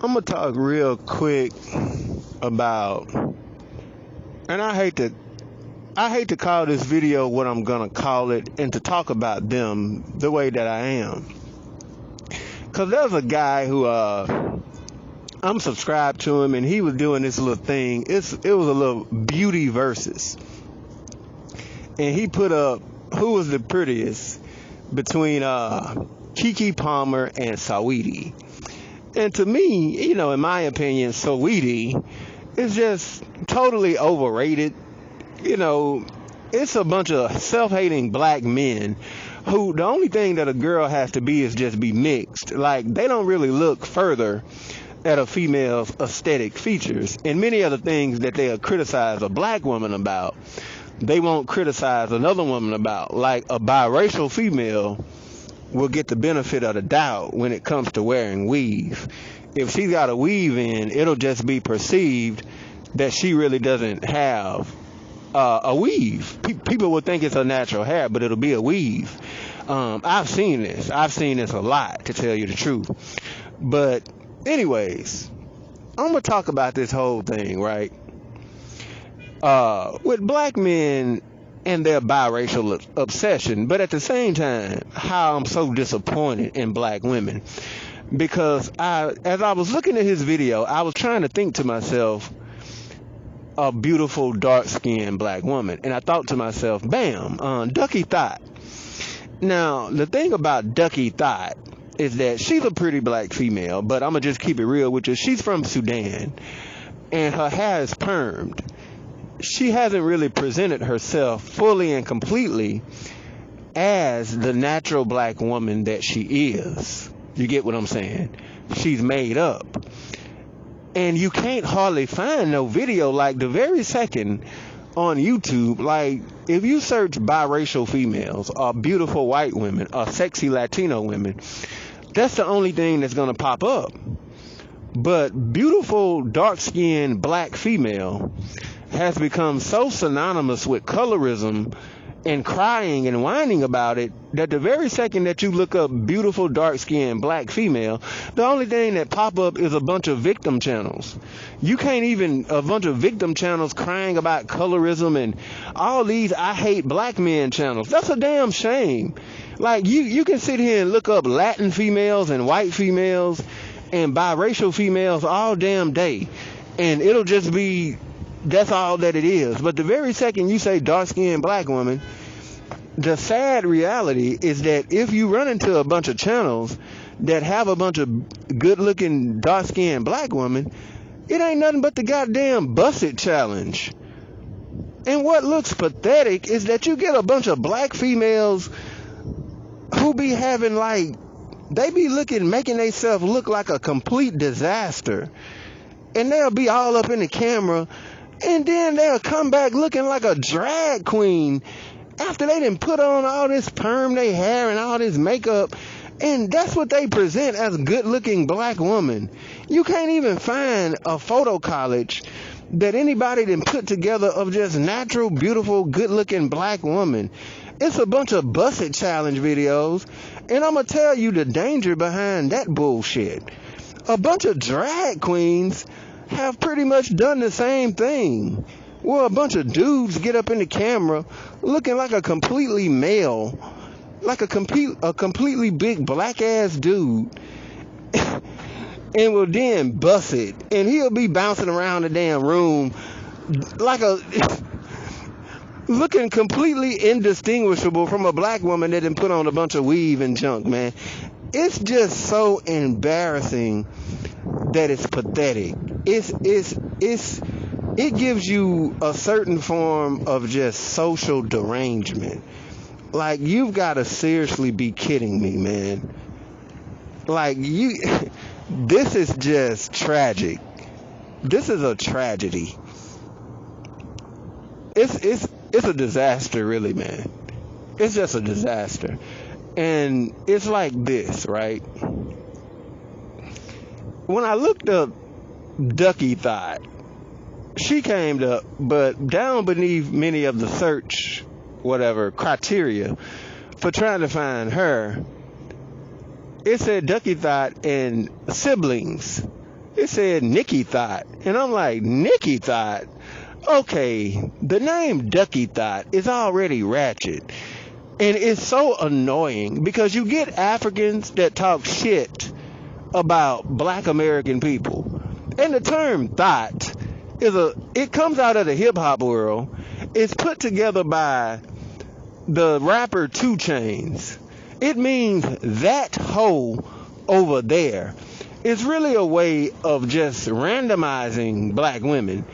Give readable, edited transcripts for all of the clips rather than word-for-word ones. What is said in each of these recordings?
I'm gonna talk real quick about, and I hate to call this video what I'm gonna call it, and to talk about them the way that I am. Cause there's a guy who I'm subscribed to him, and he was doing this little thing. It was a little beauty versus, and he put up who was the prettiest between Keke Palmer and Saweetie. And to me, in my opinion, Saweetie is just totally overrated. It's a bunch of self-hating black men who the only thing that a girl has to be is just be mixed. Like, they don't really look further at a female's aesthetic features. And many of the things that they'll criticize a black woman about, they won't criticize another woman about. Like, a biracial female will get the benefit of the doubt when it comes to wearing weave. If she's got a weave in, it'll just be perceived that she really doesn't have a weave. People would think it's her natural hair, but it'll be a weave. I've seen this a lot, to tell you the truth. But anyways, I'm gonna talk about this whole thing, right? With black men and their biracial obsession, but at the same time, how I'm so disappointed in black women. Because as I was looking at his video, I was trying to think to myself, a beautiful dark-skinned black woman, and I thought to myself, bam, Duckie Thot. Now, the thing about Duckie Thot is that she's a pretty black female, but I'm gonna just keep it real with you. She's from Sudan, and her hair is permed. She hasn't really presented herself fully and completely as the natural black woman that she is. You get what I'm saying? She's made up. And you can't hardly find no video. Like, the very second on YouTube, like, if you search biracial females or beautiful white women or sexy Latino women, that's the only thing that's going to pop up. But beautiful dark-skinned black female has become so synonymous with colorism and crying and whining about it that the very second that you look up beautiful dark-skinned black female, the only thing that pop up is a bunch of victim channels. You can't even, a bunch of victim channels crying about colorism and all these I hate black men channels. That's a damn shame. Like, you can sit here and look up Latin females and white females and biracial females all damn day, and it'll just be, that's all that it is. But the very second you say dark-skinned black woman, the sad reality is that if you run into a bunch of channels that have a bunch of good-looking dark-skinned black women, it ain't nothing but the goddamn Bust It challenge. And what looks pathetic is that you get a bunch of black females who be having, like, they be making themselves look like a complete disaster. And they'll be all up in the camera, and then they'll come back looking like a drag queen after they done put on all this perm they hair and all this makeup. And that's what they present as good-looking black woman. You can't even find a photo collage that anybody done put together of just natural, beautiful, good-looking black woman. It's a bunch of Bust It challenge videos, and I'm gonna tell you the danger behind that bullshit. A bunch of drag queens have pretty much done the same thing, where a bunch of dudes get up in the camera looking like a completely male, like a completely big black ass dude, and will then bust it, and he'll be bouncing around the damn room like looking completely indistinguishable from a black woman that done put on a bunch of weave and junk, man. It's just so embarrassing that it's pathetic. It gives you a certain form of just social derangement. Like, you've got to seriously be kidding me, man. Like, this is just tragic. This is a tragedy. It's a disaster, really, man. It's just a disaster. And it's like this, right? When I looked up Duckie Thot, she came up, but down beneath many of the search, whatever, criteria for trying to find her, it said Duckie Thot and siblings. It said Nikki Thot. And I'm like, Nikki Thot? Okay, the name Duckie Thot is already ratchet. And it's so annoying because you get Africans that talk shit about black American people. And the term thought it comes out of the hip hop world. It's put together by the rapper 2 Chainz. It means that hoe over there. It's really a way of just randomizing black women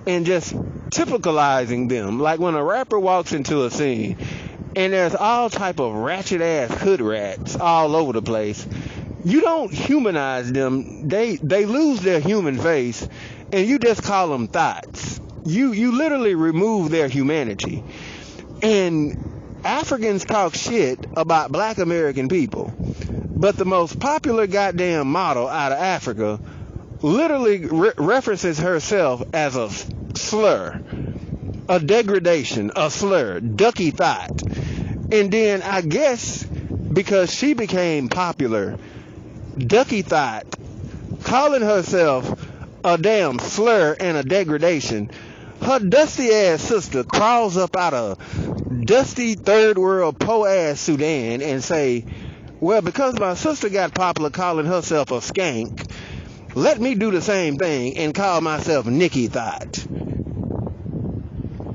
and just typicalizing them. Like when a rapper walks into a scene and there's all type of ratchet ass hood rats all over the place, you don't humanize them. They lose their human face, and you just call them thoughts. You literally remove their humanity. And Africans talk shit about black American people, but the most popular goddamn model out of Africa literally references herself as a slur, a degradation, a slur, Duckie Thot. And then I guess because she became popular, Duckie Thot, calling herself a damn slur and a degradation, her dusty ass sister crawls up out of dusty third world po ass Sudan and say, well, because my sister got popular calling herself a skank, let me do the same thing and call myself Nikki Thot.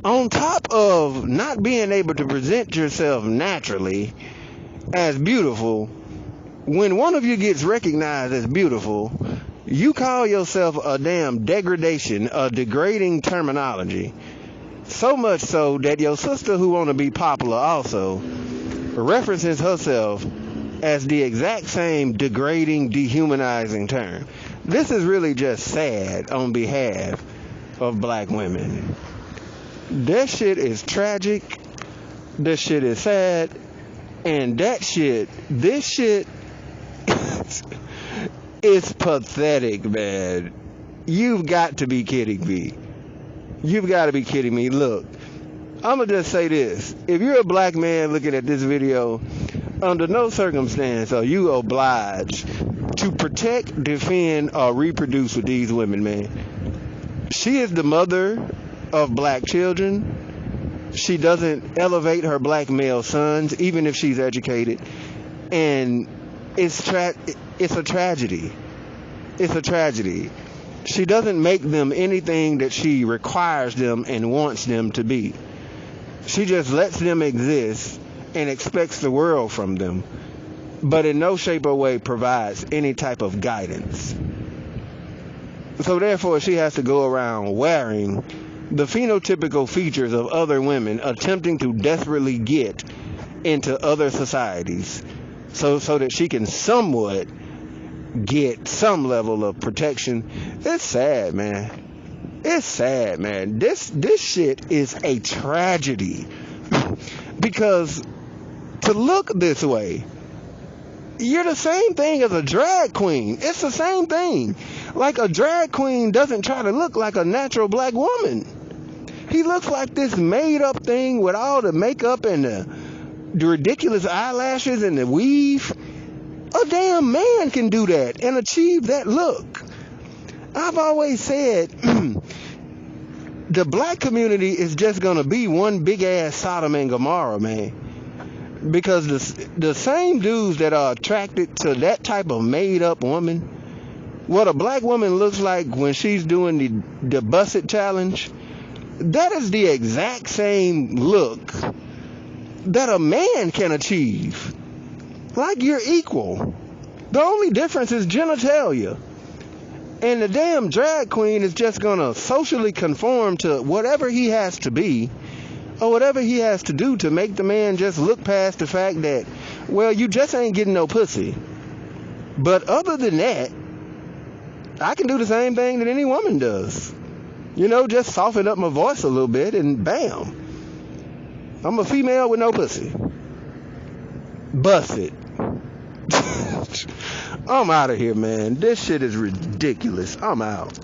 On top of not being able to present yourself naturally as beautiful, when one of you gets recognized as beautiful, you call yourself a damn degradation, a degrading terminology. So much so that your sister who want to be popular also references herself as the exact same degrading, dehumanizing term. This is really just sad on behalf of black women. That shit is tragic. This shit is sad. And this shit is pathetic, man. You've got to be kidding me. You've got to be kidding me. Look, I'm going to just say this. If you're a black man looking at this video, under no circumstance are you obliged to protect, defend, or reproduce with these women, man. She is the mother of black children. She doesn't elevate her black male sons, even if she's educated. And it's a tragedy. It's a tragedy. She doesn't make them anything that she requires them and wants them to be. She just lets them exist and expects the world from them, but in no shape or way provides any type of guidance. So therefore, she has to go around wearing the phenotypical features of other women, attempting to desperately get into other societies so that she can somewhat get some level of protection. It's sad, man. It's sad, man. This shit is a tragedy. Because to look this way, you're the same thing as a drag queen. It's the same thing. Like, a drag queen doesn't try to look like a natural black woman. He looks like this made up thing with all the makeup and the ridiculous eyelashes and the weave. A damn man can do that and achieve that look. I've always said the black community is just gonna be one big ass Sodom and Gomorrah, man. Because the same dudes that are attracted to that type of made up woman, what a black woman looks like when she's doing the Busset challenge, that is the exact same look that a man can achieve. Like, you're equal. The only difference is genitalia. And the damn drag queen is just gonna socially conform to whatever he has to be, or whatever he has to do to make the man just look past the fact that, well, you just ain't getting no pussy. But other than that, I can do the same thing that any woman does. You know, just soften up my voice a little bit and bam, I'm a female with no pussy. Bust it. I'm out of here, man. This shit is ridiculous. I'm out.